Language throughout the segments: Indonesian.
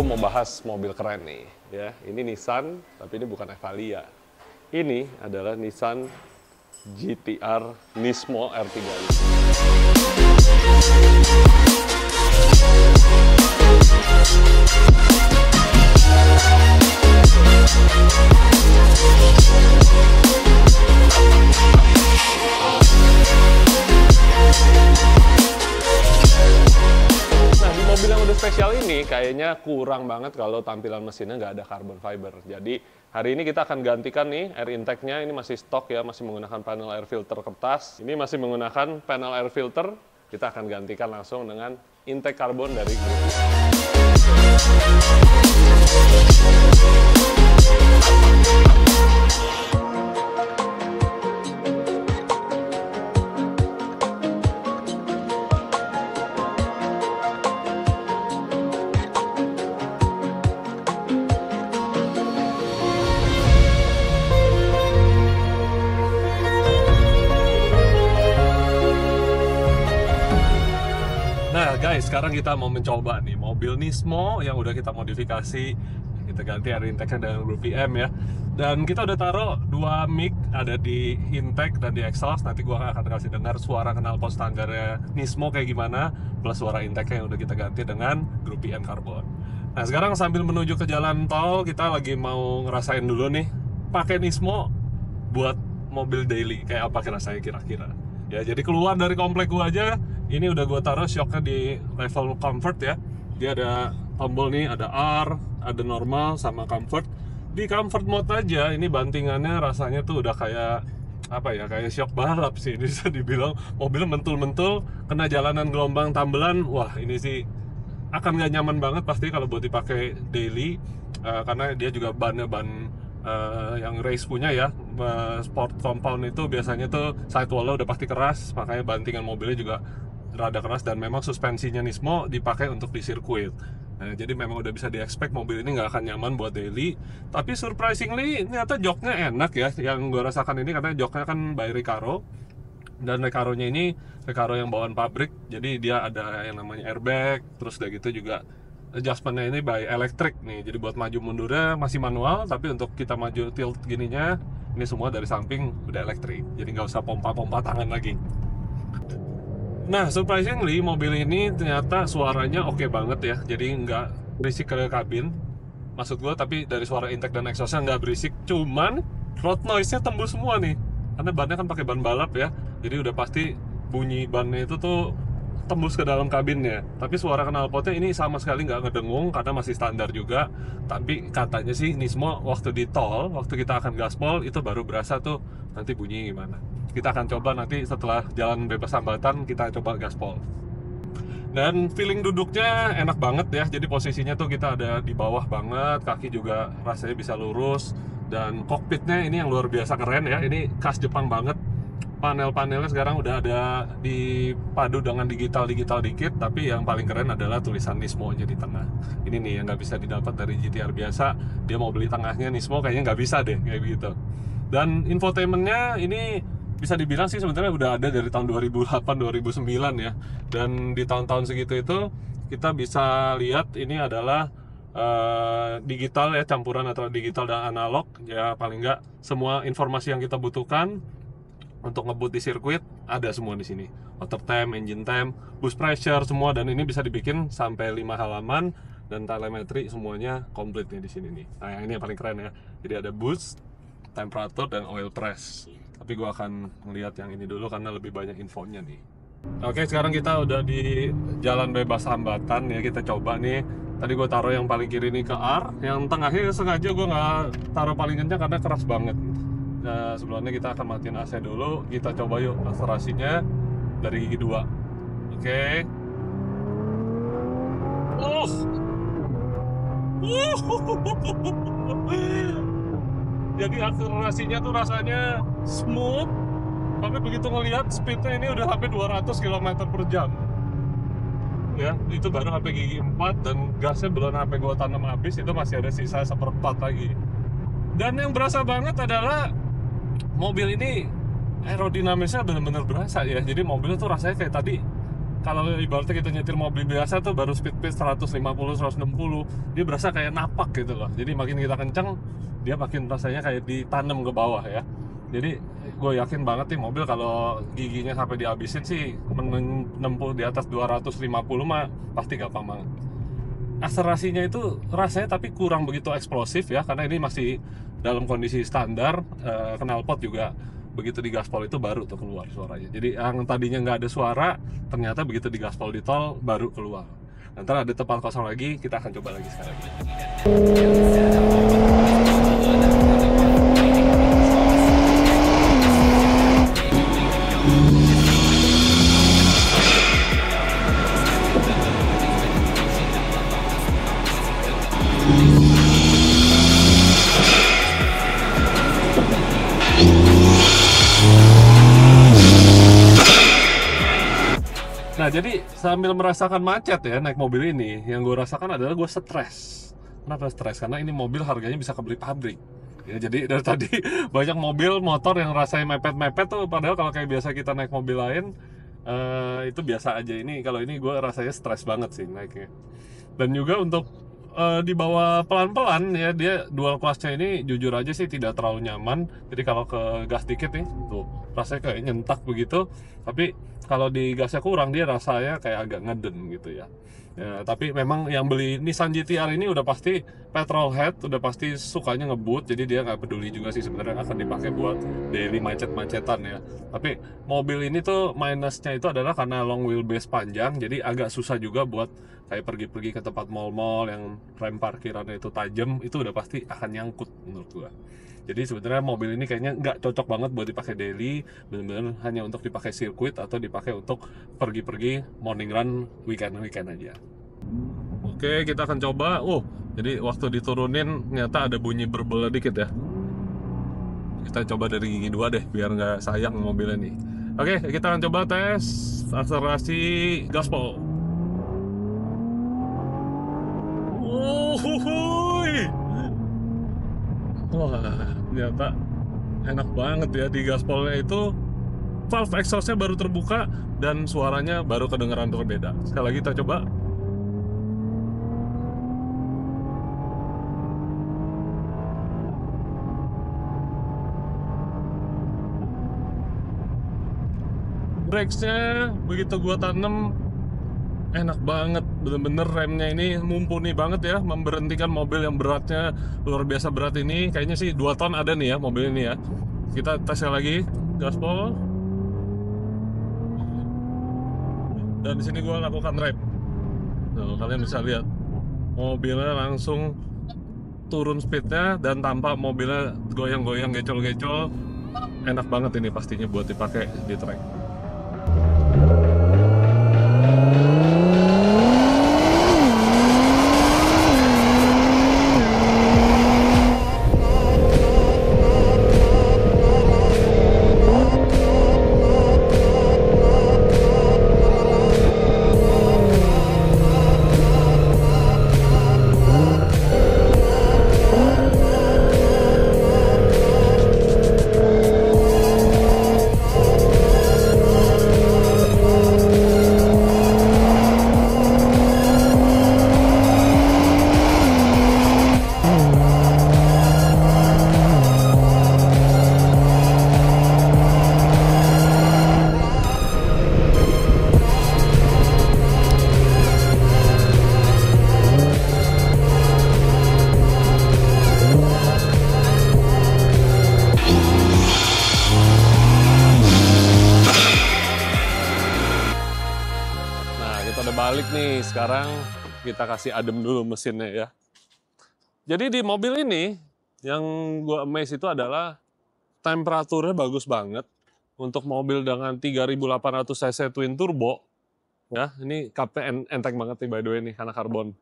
mau bahas mobil keren nih, ya. Ini Nissan, tapi ini bukan Evalia. Ini adalah Nissan GT-R Nismo R35. Mobil yang udah spesial ini kayaknya kurang banget kalau tampilan mesinnya nggak ada carbon fiber. Jadi hari ini kita akan gantikan nih air intake-nya, ini masih stok ya, masih menggunakan panel air filter kertas. Ini masih menggunakan panel air filter, kita akan gantikan langsung dengan intake karbon dari Grupi. Guys, sekarang kita mau mencoba nih mobil Nismo yang udah kita modifikasi, kita ganti air intake-nya dengan Grupi M ya. Dan kita udah taruh dua mic, ada di intake dan di exhaust. Nanti gua akan kasih dengar suara knalpot standarnya Nismo kayak gimana, plus suara intake-nya yang udah kita ganti dengan Grupi M Carbon. Nah, sekarang sambil menuju ke jalan tol, kita lagi mau ngerasain dulu nih pakai Nismo buat mobil daily kayak apa rasanya kira-kira. Ya, jadi keluar dari komplek gua aja, ini udah gue taruh shocknya di level comfort ya. Dia ada tombol nih, ada R, ada normal, sama comfort. Di comfort mode aja, ini bantingannya rasanya tuh udah kayak apa ya, kayak shock balap sih. Ini bisa dibilang mobilnya mentul-mentul, kena jalanan gelombang tambelan. Wah, ini sih akan gak nyaman banget pasti kalau buat dipakai daily, karena dia juga bannya ban yang race punya ya. Sport compound itu biasanya tuh sidewall-nya udah pasti keras, makanya bantingan mobilnya juga rada keras, dan memang suspensinya Nismo dipakai untuk di sirkuit. Nah, jadi memang udah bisa di-expect mobil ini nggak akan nyaman buat daily. Tapi surprisingly ternyata joknya enak ya. Yang gue rasakan ini karena joknya kan by Recaro, dan Recaro-nya ini Recaro yang bawaan pabrik, jadi dia ada yang namanya airbag. Terus udah gitu juga adjustment-nya ini by electric nih, jadi buat maju mundurnya masih manual, tapi untuk kita maju tilt gininya ini semua dari samping udah elektrik, jadi nggak usah pompa-pompa tangan lagi. Nah, surprisingly mobil ini ternyata suaranya oke banget ya, jadi nggak berisik ke kabin, maksud gue, tapi dari suara intake dan exhaustnya nggak berisik, cuman road noise-nya tembus semua nih, karena bannya kan pakai ban balap ya, jadi udah pasti bunyi bannya itu tuh tembus ke dalam kabinnya. Tapi suara knalpotnya ini sama sekali nggak ngedengung karena masih standar juga. Tapi katanya sih Nismo waktu di tol, waktu kita akan gaspol itu baru berasa tuh nanti bunyi gimana. Kita akan coba nanti setelah jalan bebas hambatan, kita coba gaspol. Dan feeling duduknya enak banget ya. Jadi posisinya tuh kita ada di bawah banget, kaki juga rasanya bisa lurus, dan kokpitnya ini yang luar biasa keren ya. Ini khas Jepang banget. Panel-panelnya sekarang udah ada dipadu dengan digital dikit, tapi yang paling keren adalah tulisan Nismo-nya di tengah. Ini nih yang nggak bisa didapat dari GT-R biasa. Dia mau beli tengahnya Nismo kayaknya nggak bisa deh kayak gitu. Dan infotainmentnya ini bisa dibilang sih sebenarnya udah ada dari tahun 2008-2009 ya. Dan di tahun-tahun segitu itu kita bisa lihat ini adalah digital ya, campuran antara digital dan analog ya. Paling nggak semua informasi yang kita butuhkan untuk ngebut di sirkuit ada semua di sini. Water temp, engine temp, boost pressure semua, dan ini bisa dibikin sampai 5 halaman, dan telemetri semuanya komplit nih di sini nih. Nah, yang ini yang paling keren ya. Jadi ada boost, temperatur, dan oil press. Tapi gua akan ngeliat yang ini dulu karena lebih banyak infonya nih. Oke, sekarang kita udah di jalan bebas hambatan ya. Kita coba nih. Tadi gua taruh yang paling kiri ini ke R, yang tengahnya sengaja gua nggak taruh paling kencang karena keras banget. Nah, sebelumnya kita akan matiin AC dulu. Kita coba yuk akselerasinya dari gigi 2. Oke. Jadi akselerasinya tuh rasanya smooth, tapi begitu ngelihat speednya ini udah sampai 200 km per jam. Ya, itu baru sampai gigi 4, dan gasnya belum sampai gua tanam habis, itu masih ada sisa 1/4 lagi. Dan yang berasa banget adalah mobil ini aerodinamisnya benar-benar berasa ya. Jadi mobilnya tuh rasanya kayak tadi kalau ibaratnya kita nyetir mobil biasa tuh baru speed 150, 160, dia berasa kayak napak gitu loh. Jadi makin kita kenceng, dia makin rasanya kayak ditanam ke bawah ya. Jadi gue yakin banget nih mobil kalau giginya sampai dihabisin sih menempuh di atas 250 mah pasti gampang banget. Akselerasinya itu rasanya tapi kurang begitu eksplosif ya, karena ini masih dalam kondisi standar. Knalpot juga begitu digaspol itu baru tuh keluar suaranya. Jadi yang tadinya nggak ada suara, ternyata begitu digaspol di tol baru keluar. Nanti ada tempat kosong lagi, kita akan coba lagi sekali lagi. Nah, jadi sambil merasakan macet ya naik mobil ini, yang gue rasakan adalah gue stres. Kenapa stres? Karena ini mobil harganya bisa kebeli pabrik. Ya, jadi dari tadi banyak mobil motor yang rasanya mepet-mepet tuh, padahal kalau kayak biasa kita naik mobil lain itu biasa aja. Ini kalau ini gue rasanya stres banget sih naiknya. Dan juga untuk dibawa pelan-pelan ya, dia dual clutch-nya ini jujur aja sih tidak terlalu nyaman. Jadi kalau ke gas dikit nih, tuh rasanya kayak nyentak begitu. Tapi kalau di gasnya kurang, dia rasanya kayak agak ngeden gitu ya. Ya, tapi memang yang beli Nissan GT-R ini udah pasti petrolhead, udah pasti sukanya ngebut, jadi dia nggak peduli juga sih sebenarnya akan dipakai buat daily macet-macetan ya. Tapi mobil ini tuh minusnya itu adalah karena long wheelbase panjang, jadi agak susah juga buat kayak pergi-pergi ke tempat mall-mall yang rem parkirannya itu tajam, itu udah pasti akan nyangkut menurut gua. Jadi sebenarnya mobil ini kayaknya nggak cocok banget buat dipakai daily, bener-bener hanya untuk dipakai sirkuit atau dipakai untuk pergi-pergi morning run weekend aja. Oke, kita akan coba. Jadi waktu diturunin ternyata ada bunyi berbel dikit ya. Kita coba dari gigi 2 deh, biar nggak sayang mobilnya nih. Oke, kita akan coba tes akselerasi gaspol. Wah, ternyata enak banget ya di gaspolnya itu. Valve exhaustnya baru terbuka dan suaranya baru kedengeran berbeda. Sekali lagi kita coba. Brakesnya begitu gua tanem enak banget, bener-bener remnya ini mumpuni banget ya, memberhentikan mobil yang beratnya luar biasa berat ini. Kayaknya sih 2 ton ada nih ya mobil ini ya. Kita tesnya lagi, gaspol. Dan di sini gue lakukan rem. Tuh, kalian bisa lihat mobilnya langsung turun speednya dan tanpa mobilnya goyang-goyang, gecol-gecol. Enak banget ini pastinya buat dipakai di track. Balik nih, sekarang kita kasih adem dulu mesinnya ya. Jadi di mobil ini yang gue amaze itu adalah temperaturnya bagus banget untuk mobil dengan 3.800 cc twin turbo ya. Ini kapnya enteng banget nih by the way nih, karena karbon.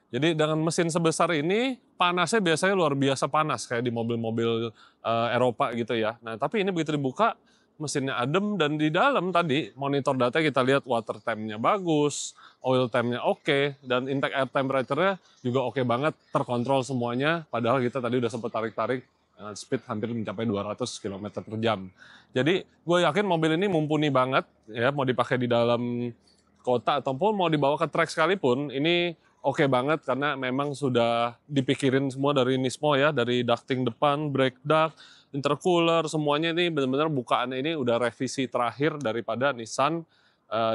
Jadi dengan mesin sebesar ini panasnya biasanya luar biasa panas kayak di mobil-mobil Eropa gitu ya. Nah tapi ini begitu dibuka mesinnya adem, dan di dalam tadi monitor data kita lihat water temp-nya bagus, oil temp-nya oke, dan intake air temperature-nya juga oke banget, terkontrol semuanya. Padahal kita tadi udah sempat tarik-tarik speed hampir mencapai 200 km per jam. Jadi gue yakin mobil ini mumpuni banget ya, mau dipakai di dalam kota ataupun mau dibawa ke trek sekalipun, ini oke banget karena memang sudah dipikirin semua dari Nismo ya, dari ducting depan, brake duct, intercooler, semuanya ini benar-benar bukaannya ini udah revisi terakhir daripada Nissan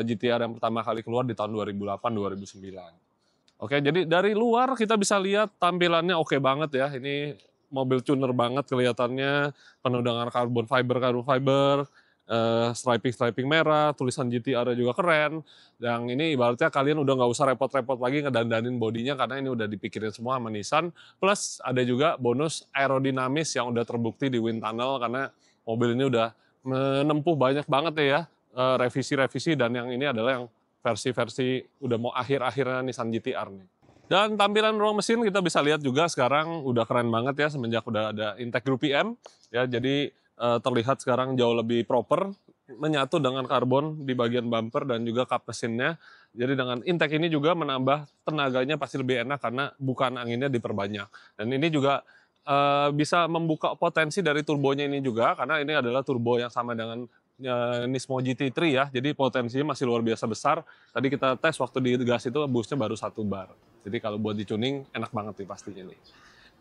GT-R yang pertama kali keluar di tahun 2008-2009. Oke, jadi dari luar kita bisa lihat tampilannya oke banget ya. Ini mobil tuner banget kelihatannya, penuh dengan carbon fiber, striping merah, tulisan GT-R juga keren. Yang ini ibaratnya kalian udah nggak usah repot-repot lagi ngedandanin bodinya karena ini udah dipikirin semua sama Nissan. Plus ada juga bonus aerodinamis yang udah terbukti di wind tunnel karena mobil ini udah menempuh banyak banget ya revisi-revisi, dan yang ini adalah yang versi-versi udah mau akhir-akhirnya Nissan GT-R nih. Dan tampilan ruang mesin kita bisa lihat juga sekarang udah keren banget ya semenjak udah ada intake Group PM ya, jadi terlihat sekarang jauh lebih proper, menyatu dengan karbon di bagian bumper dan juga kap mesinnya. Jadi dengan intake ini juga menambah tenaganya pasti lebih enak karena bukaan anginnya diperbanyak. Dan ini juga bisa membuka potensi dari turbonya ini juga karena ini adalah turbo yang sama dengan Nismo GT3 ya, jadi potensinya masih luar biasa besar. Tadi kita tes waktu di gas itu boostnya baru 1 bar. Jadi kalau buat di-tuning enak banget nih pastinya nih.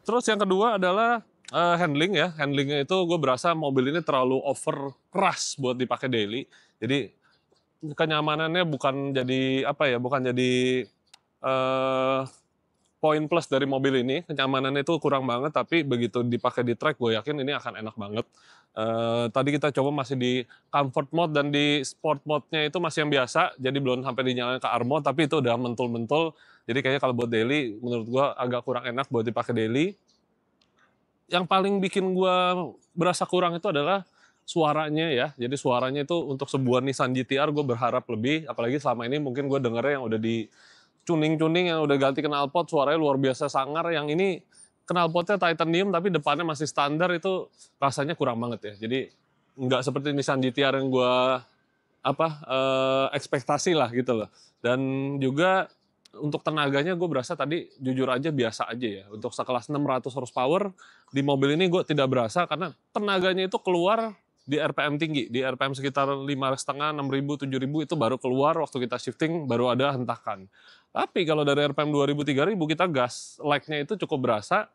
Terus yang kedua adalah handling ya. Handlingnya itu gue berasa mobil ini terlalu over keras buat dipakai daily. Jadi kenyamanannya bukan jadi poin plus dari mobil ini. Kenyamanannya itu kurang banget, tapi begitu dipakai di track gue yakin ini akan enak banget. Tadi kita coba masih di comfort mode dan di sport mode-nya itu masih yang biasa, jadi belum sampai dinyalain ke R mode, tapi itu udah mentul-mentul. Jadi kayaknya kalau buat daily menurut gue agak kurang enak buat dipakai daily. Yang paling bikin gue berasa kurang itu adalah suaranya ya. Jadi suaranya itu untuk sebuah Nissan GT-R gue berharap lebih, apalagi selama ini mungkin gue dengarnya yang udah di tuning-tuning yang udah ganti knalpot suaranya luar biasa sangar. Yang ini knalpotnya titanium tapi depannya masih standar, itu rasanya kurang banget ya. Jadi nggak seperti Nissan GT-R yang gue ekspektasi lah gitu loh. Dan juga untuk tenaganya gue berasa tadi jujur aja biasa aja ya. Untuk sekelas 600 horsepower di mobil ini gue tidak berasa karena tenaganya itu keluar di RPM tinggi, di RPM sekitar 5,5, 6.000, 7.000 itu baru keluar waktu kita shifting, baru ada hentakan. Tapi kalau dari RPM 2.000, 3.000 kita gas, lag-nya itu cukup berasa.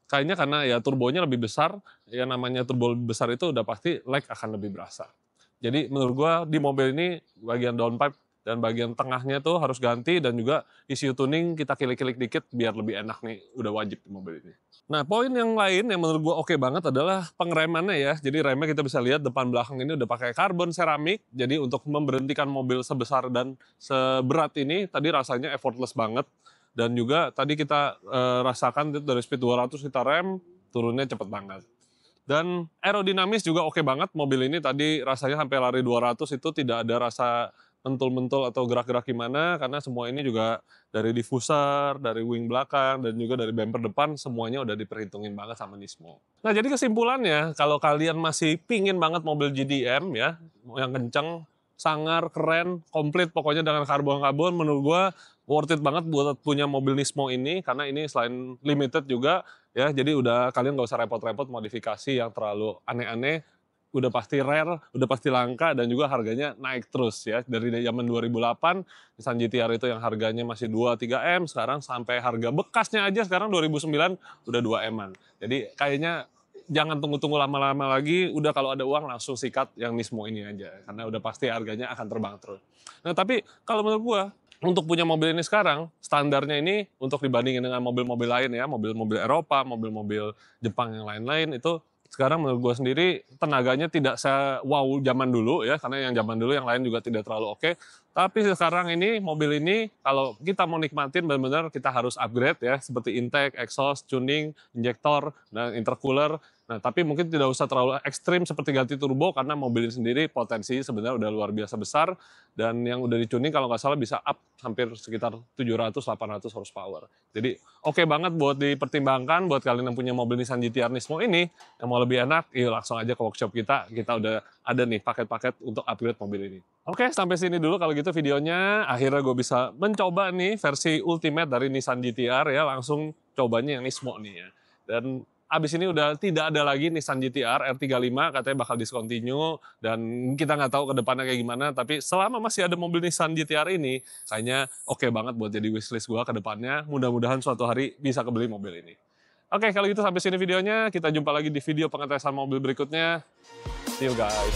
Kayaknya karena ya turbonya lebih besar, ya namanya turbo lebih besar itu udah pasti lag akan lebih berasa. Jadi menurut gua di mobil ini bagian downpipe dan bagian tengahnya tuh harus ganti, dan juga ECU tuning kita kilik-kilik dikit biar lebih enak nih, udah wajib di mobil ini. Nah, poin yang lain yang menurut gua oke banget adalah pengeremannya ya. Jadi remnya kita bisa lihat depan belakang ini udah pakai karbon seramik. Jadi untuk memberhentikan mobil sebesar dan seberat ini tadi rasanya effortless banget. Dan juga tadi kita rasakan dari speed 200 kita rem, turunnya cepet banget. Dan aerodinamis juga oke banget mobil ini, tadi rasanya sampai lari 200 itu tidak ada rasa mentul-mentul atau gerak-gerak gimana, karena semua ini juga dari diffuser, dari wing belakang, dan juga dari bumper depan, semuanya udah diperhitungin banget sama Nismo. Nah jadi kesimpulannya, kalau kalian masih pingin banget mobil GDM ya, yang kenceng, sangar, keren, komplit pokoknya dengan karbon-karbon, menurut gua worth it banget buat punya mobil Nismo ini, karena ini selain limited juga ya, jadi udah kalian nggak usah repot-repot modifikasi yang terlalu aneh-aneh, udah pasti rare, udah pasti langka, dan juga harganya naik terus ya. Dari zaman 2008, Nissan GT-R itu yang harganya masih 2-3 M, sekarang sampai harga bekasnya aja sekarang 2009 udah 2 M-an. Jadi kayaknya jangan tunggu-tunggu lama-lama lagi, udah kalau ada uang langsung sikat yang Nismo ini aja, karena udah pasti harganya akan terbang terus. Nah tapi kalau menurut gua, untuk punya mobil ini sekarang, standarnya ini untuk dibandingin dengan mobil-mobil lain ya, mobil-mobil Eropa, mobil-mobil Jepang yang lain-lain, itu sekarang menurut gue sendiri tenaganya tidak se-wow zaman dulu ya, karena yang zaman dulu yang lain juga tidak terlalu oke. Tapi sekarang ini mobil ini kalau kita mau nikmatin benar-benar kita harus upgrade ya, seperti intake, exhaust, tuning, injektor, dan intercooler. Nah tapi mungkin tidak usah terlalu ekstrim seperti ganti turbo, karena mobil ini sendiri potensi sebenarnya udah luar biasa besar, dan yang udah dicuning kalau nggak salah bisa up hampir sekitar 700-800 horsepower. Jadi oke banget buat dipertimbangkan buat kalian yang punya mobil Nissan GT-R Nismo ini, yang mau lebih enak, yuk langsung aja ke workshop kita udah ada nih paket-paket untuk upgrade mobil ini. Oke, sampai sini dulu kalau gitu videonya. Akhirnya gue bisa mencoba nih versi ultimate dari Nissan GT-R ya, langsung cobanya yang Nismo nih ya. Dan abis ini udah tidak ada lagi Nissan GT-R R35, katanya bakal discontinue, dan kita nggak tahu ke depannya kayak gimana, tapi selama masih ada mobil Nissan GT-R ini, kayaknya oke banget buat jadi wishlist gua ke depannya, mudah-mudahan suatu hari bisa kebeli mobil ini. Oke, kalau gitu sampai sini videonya, kita jumpa lagi di video pengetesan mobil berikutnya. See you guys.